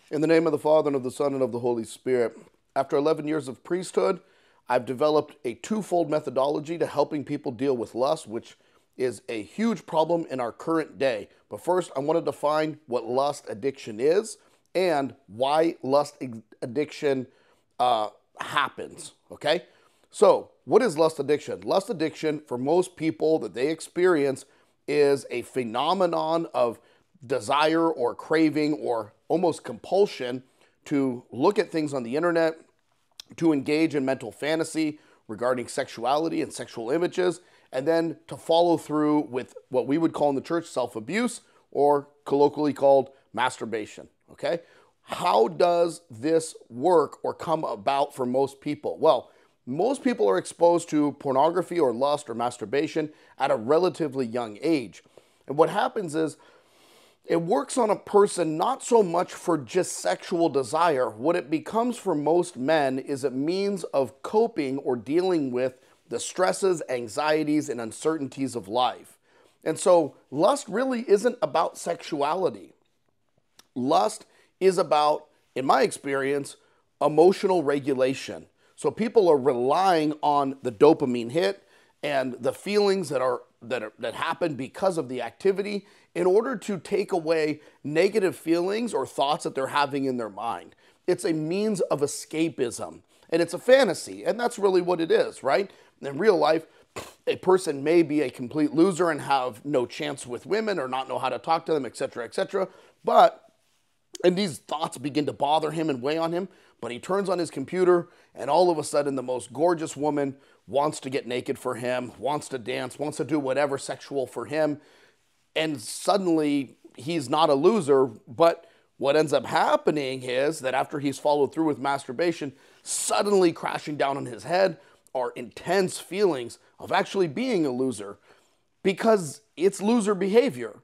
In the name of the Father, and of the Son, and of the Holy Spirit. After 11 years of priesthood, I've developed a twofold methodology to helping people deal with lust, which is a huge problem in our current day. But first, I want to define what lust addiction is and why lust addiction happens, okay? So, what is lust addiction? Lust addiction, for most people that they experience, is a phenomenon of desire or craving or almost compulsion to look at things on the internet, to engage in mental fantasy regarding sexuality and sexual images, and then to follow through with what we would call in the church self-abuse, or colloquially called masturbation, okay? How does this work or come about for most people? Well, most people are exposed to pornography or lust or masturbation at a relatively young age. And what happens is it works on a person not so much for just sexual desire. What it becomes for most men is a means of coping or dealing with the stresses, anxieties, and uncertainties of life. And so lust really isn't about sexuality. Lust is about, in my experience, emotional regulation. So people are relying on the dopamine hit and the feelings that happen because of the activity in order to take away negative feelings or thoughts that they're having in their mind. It's a means of escapism, and it's a fantasy, and that's really what it is, right? In real life, a person may be a complete loser and have no chance with women or not know how to talk to them, etc., and these thoughts begin to bother him and weigh on him, but he turns on his computer, and all of a sudden the most gorgeous woman wants to get naked for him, wants to dance, wants to do whatever sexual for him, and suddenly he's not a loser. But what ends up happening is that after he's followed through with masturbation, suddenly crashing down on his head are intense feelings of actually being a loser, because it's loser behavior.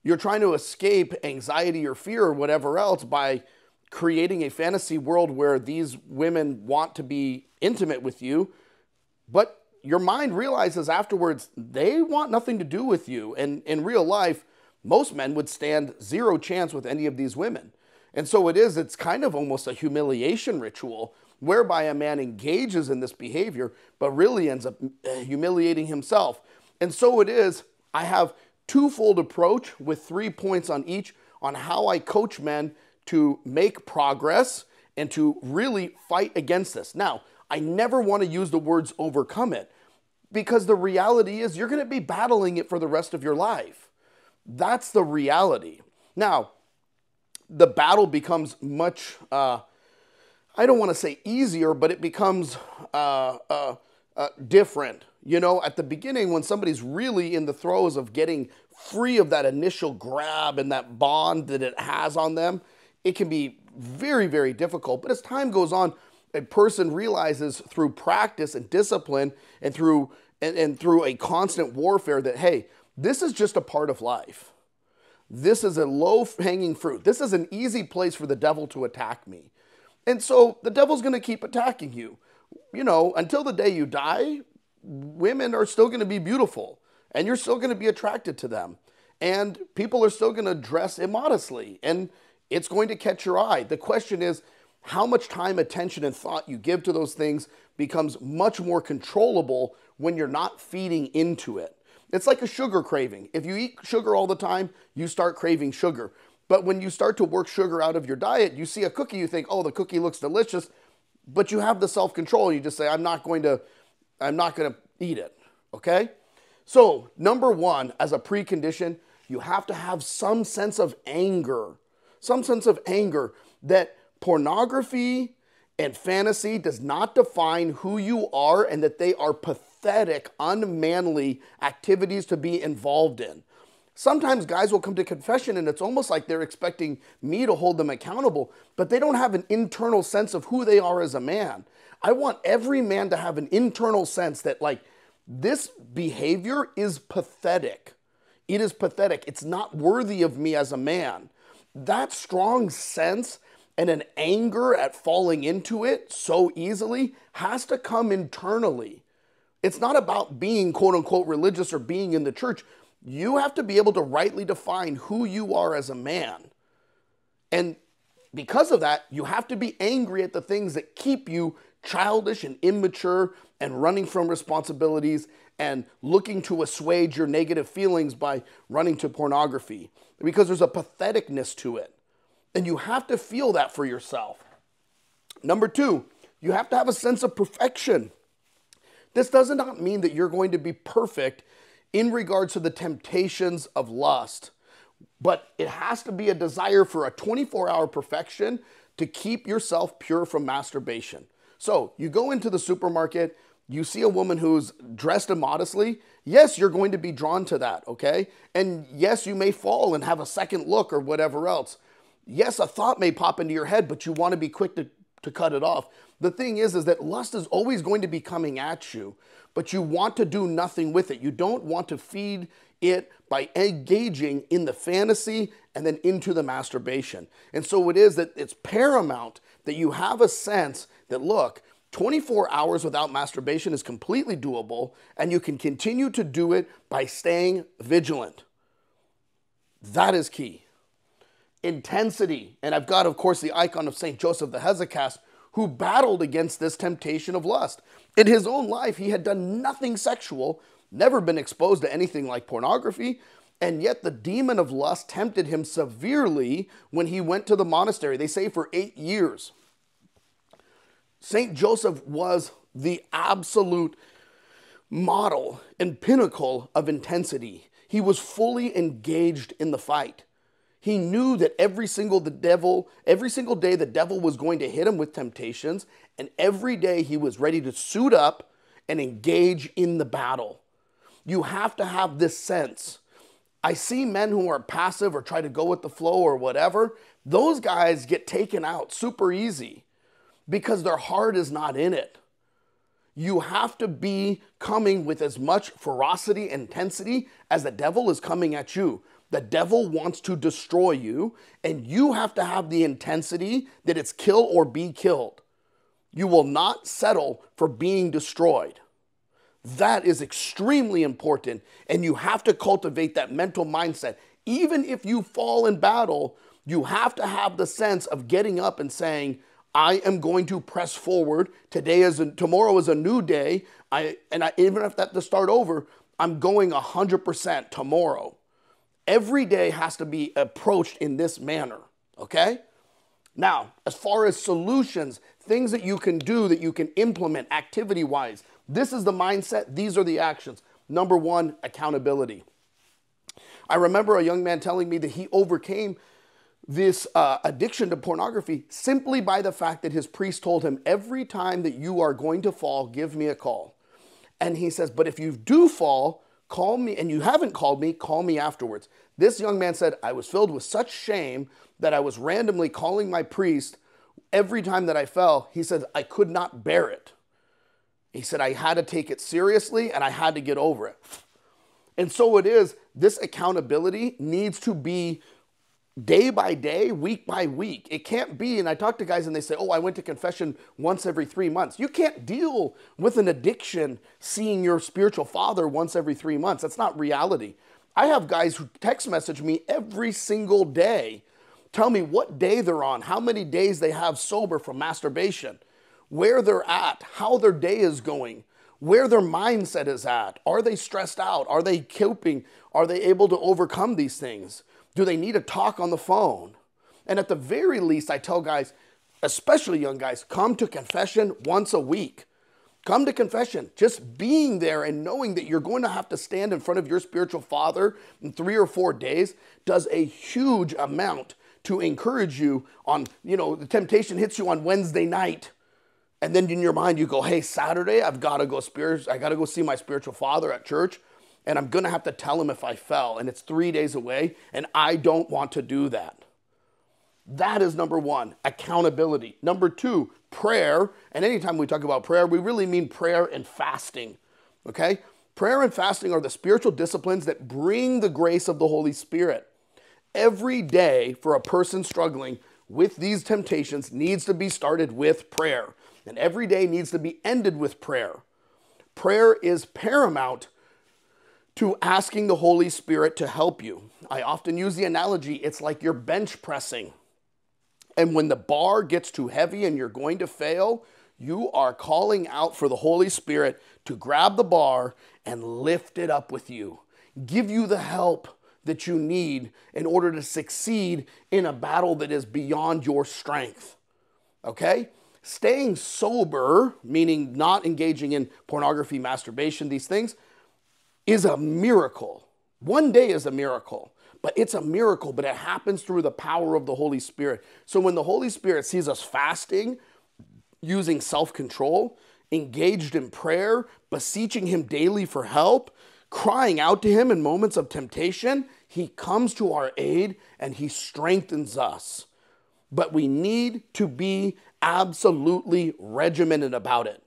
You're trying to escape anxiety or fear or whatever else by creating a fantasy world where these women want to be intimate with you, but your mind realizes afterwards they want nothing to do with you. And in real life, most men would stand zero chance with any of these women. And so it's kind of almost a humiliation ritual whereby a man engages in this behavior, but really ends up humiliating himself. And so I have twofold approach with 3 points on each on how I coach men to make progress and to really fight against this. Now, I never want to use the words overcome it, because the reality is you're going to be battling it for the rest of your life. That's the reality. Now, the battle becomes much, I don't want to say easier, but it becomes different. You know, at the beginning, when somebody's really in the throes of getting free of that initial grab and that bond that it has on them, it can be very, very difficult. But as time goes on, a person realizes through practice and discipline and through a constant warfare that, hey, this is just a part of life. This is a low-hanging fruit. This is an easy place for the devil to attack me. And so the devil's going to keep attacking you. You know, until the day you die, women are still going to be beautiful, and you're still going to be attracted to them. And people are still going to dress immodestly, and it's going to catch your eye. The question is, how much time, attention, and thought you give to those things becomes much more controllable when you're not feeding into it. It's like a sugar craving. If you eat sugar all the time, you start craving sugar. But when you start to work sugar out of your diet, you see a cookie, you think, oh, the cookie looks delicious, but you have the self-control. You just say, I'm not going to eat it, okay? So, number one, as a precondition, you have to have some sense of anger that pornography and fantasy does not define who you are, and that they are pathetic, unmanly activities to be involved in. Sometimes guys will come to confession and it's almost like they're expecting me to hold them accountable, but they don't have an internal sense of who they are as a man. I want every man to have an internal sense that, like, this behavior is pathetic. It is pathetic. It's not worthy of me as a man. That strong sense and an anger at falling into it so easily has to come internally. It's not about being quote unquote religious or being in the church. You have to be able to rightly define who you are as a man. And Because of that, you have to be angry at the things that keep you childish and immature and running from responsibilities and looking to assuage your negative feelings by running to pornography, because there's a patheticness to it. And you have to feel that for yourself. Number two, you have to have a sense of perfection. This does not mean that you're going to be perfect in regards to the temptations of lust, but it has to be a desire for a 24-hour perfection to keep yourself pure from masturbation. So you go into the supermarket, you see a woman who's dressed immodestly. Yes, you're going to be drawn to that, okay? And yes, you may fall and have a second look or whatever else. Yes, a thought may pop into your head, but you want to be quick to cut it off. The thing is that lust is always going to be coming at you, but you want to do nothing with it. You don't want to feed it by engaging in the fantasy and then into the masturbation. And so it is that it's paramount that you have a sense that, look, 24 hours without masturbation is completely doable, and you can continue to do it by staying vigilant. That is key. Intensity. And I've got, of course, the icon of St. Joseph the Hesychast, who battled against this temptation of lust. In his own life, he had done nothing sexual, never been exposed to anything like pornography, and yet the demon of lust tempted him severely when he went to the monastery. They say for 8 years. St. Joseph was the absolute model and pinnacle of intensity. He was fully engaged in the fight. He knew that every single day the devil was going to hit him with temptations, and every day he was ready to suit up and engage in the battle. You have to have this sense. I see men who are passive or try to go with the flow or whatever. Those guys get taken out super easy because their heart is not in it. You have to be coming with as much ferocity and intensity as the devil is coming at you. The devil wants to destroy you, and you have to have the intensity that it's kill or be killed. You will not settle for being destroyed. That is extremely important, and you have to cultivate that mental mindset. Even if you fall in battle, you have to have the sense of getting up and saying, I am going to press forward. Tomorrow is a new day. Even if I have to start over, I'm going 100% tomorrow. Every day has to be approached in this manner, okay? Now, as far as solutions, things that you can do, that you can implement activity-wise, this is the mindset, these are the actions. Number one, accountability. I remember a young man telling me that he overcame this addiction to pornography simply by the fact that his priest told him, every time that you are going to fall, give me a call. And he says, but if you do fall, call me, and you haven't called me, call me afterwards. This young man said, I was filled with such shame that I was randomly calling my priest every time that I fell. He said, I could not bear it. He said, I had to take it seriously and I had to get over it. And so it is, this accountability needs to be day by day, week by week. It can't be, and I talk to guys and they say, oh, I went to confession once every 3 months. You can't deal with an addiction seeing your spiritual father once every 3 months. That's not reality. I have guys who text message me every single day, tell me what day they're on, how many days they have sober from masturbation, where they're at, how their day is going, where their mindset is at. Are they stressed out? Are they coping? Are they able to overcome these things? Do they need to talk on the phone? And at the very least, I tell guys, especially young guys, come to confession once a week. Come to confession. Just being there and knowing that you're going to have to stand in front of your spiritual father in 3 or 4 days does a huge amount to encourage you on, the temptation hits you on Wednesday night. And then in your mind, you go, hey, Saturday, I got to go see my spiritual father at church. And I'm going to have to tell him if I fell, and it's 3 days away, and I don't want to do that. That is number one, accountability. Number two, prayer. And anytime we talk about prayer, we really mean prayer and fasting, okay? Prayer and fasting are the spiritual disciplines that bring the grace of the Holy Spirit. Every day for a person struggling with these temptations needs to be started with prayer, and every day needs to be ended with prayer. Prayer is paramount to asking the Holy Spirit to help you. I often use the analogy, it's like you're bench pressing. And when the bar gets too heavy and you're going to fail, you are calling out for the Holy Spirit to grab the bar and lift it up with you. Give you the help that you need in order to succeed in a battle that is beyond your strength. Okay? Staying sober, meaning not engaging in pornography, masturbation, these things, is a miracle. One day is a miracle. But it's a miracle, but it happens through the power of the Holy Spirit. So when the Holy Spirit sees us fasting, using self-control, engaged in prayer, beseeching him daily for help, crying out to him in moments of temptation, he comes to our aid and he strengthens us. But we need to be absolutely regimented about it.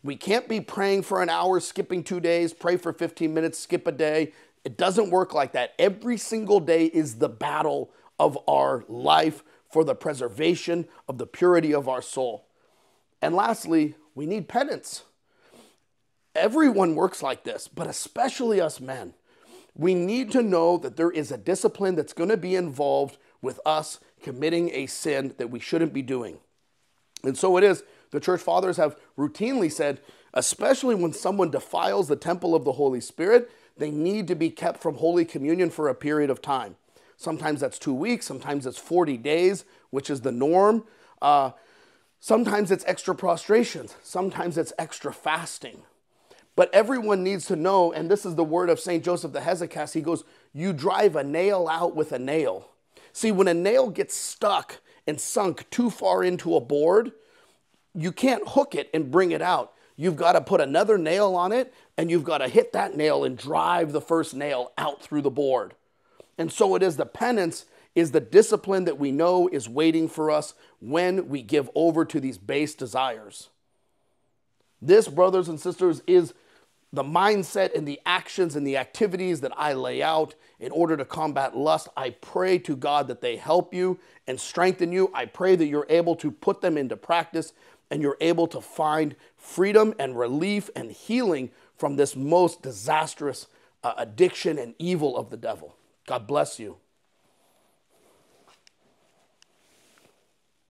We can't be praying for an hour, skipping 2 days, pray for 15 minutes, skip a day. It doesn't work like that. Every single day is the battle of our life for the preservation of the purity of our soul. And lastly, we need penance. Everyone works like this, but especially us men. We need to know that there is a discipline that's going to be involved with us committing a sin that we shouldn't be doing. And so it is. The church fathers have routinely said, especially when someone defiles the temple of the Holy Spirit, they need to be kept from Holy Communion for a period of time. Sometimes that's 2 weeks, sometimes it's 40 days, which is the norm. Sometimes it's extra prostrations, sometimes it's extra fasting. But everyone needs to know, and this is the word of St. Joseph the Hesychast, he goes, you drive a nail out with a nail. See, when a nail gets stuck and sunk too far into a board, you can't hook it and bring it out. You've got to put another nail on it, and you've got to hit that nail and drive the first nail out through the board. And so it is, the penance is the discipline that we know is waiting for us when we give over to these base desires. This, brothers and sisters, is the mindset and the actions and the activities that I lay out in order to combat lust. I pray to God that they help you and strengthen you. I pray that you're able to put them into practice and you're able to find freedom and relief and healing from this most disastrous addiction and evil of the devil. God bless you.